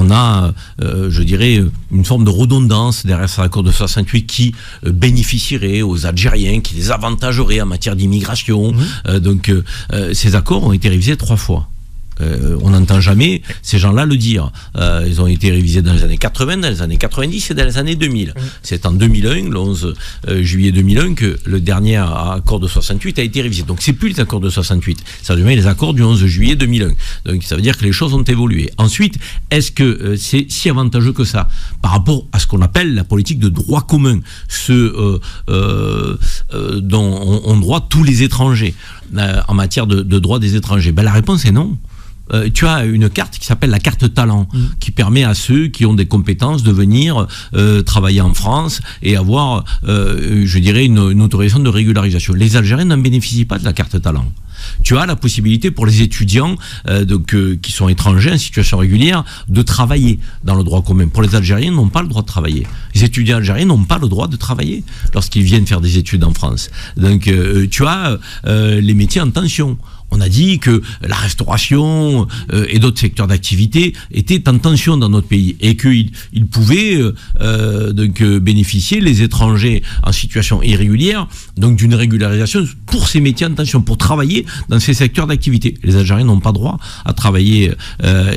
on a, je dirais, une forme de redondance derrière cet accord de 68 qui bénéficierait aux Algériens, qui les avantagerait en matière d'immigration. Donc, ces accords ont été révisés 3 fois. On n'entend jamais ces gens-là le dire. Ils ont été révisés dans les années 80, dans les années 90 et dans les années 2000. C'est en 2001, le 11 juillet 2001, que le dernier accord de 68 a été révisé. Donc c'est plus les accords de 68, ça devient les accords du 11 juillet 2001. Donc ça veut dire que les choses ont évolué. Ensuite, est-ce que c'est si avantageux que ça par rapport à ce qu'on appelle la politique de droit commun, ce dont ont droit tous les étrangers en matière de droit des étrangers? La réponse est non. Tu as une carte qui s'appelle la carte talent, qui permet à ceux qui ont des compétences de venir travailler en France et avoir, je dirais, une autorisation de régularisation. Les Algériens n'en bénéficient pas de la carte talent. Tu as la possibilité pour les étudiants qui sont étrangers en situation régulière de travailler dans le droit commun. Pour les Algériens, ils n'ont pas le droit de travailler. Les étudiants algériens n'ont pas le droit de travailler lorsqu'ils viennent faire des études en France. Donc tu as les métiers en tension. On a dit que la restauration et d'autres secteurs d'activité étaient en tension dans notre pays et qu'ils pouvaient donc bénéficier, les étrangers en situation irrégulière, donc d'une régularisation pour ces métiers en tension, pour travailler dans ces secteurs d'activité. Les Algériens n'ont pas droit à travailler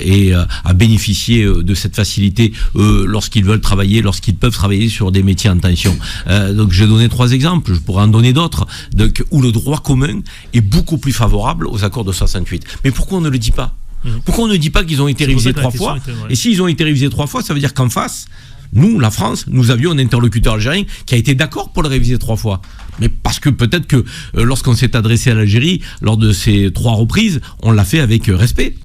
et à bénéficier de cette facilité lorsqu'ils veulent travailler, lorsqu'ils peuvent travailler sur des métiers en tension. Donc j'ai donné 3 exemples, je pourrais en donner d'autres, donc où le droit commun est beaucoup plus favorable aux accords de 68. Mais pourquoi on ne le dit pas? Pourquoi on ne dit pas qu'ils ont été révisés 3 fois? Et s'ils ont été révisés 3 fois, ça veut dire qu'en face, nous, la France, nous avions un interlocuteur algérien qui a été d'accord pour le réviser 3 fois. Mais parce que peut-être que lorsqu'on s'est adressé à l'Algérie, lors de ces 3 reprises, on l'a fait avec respect.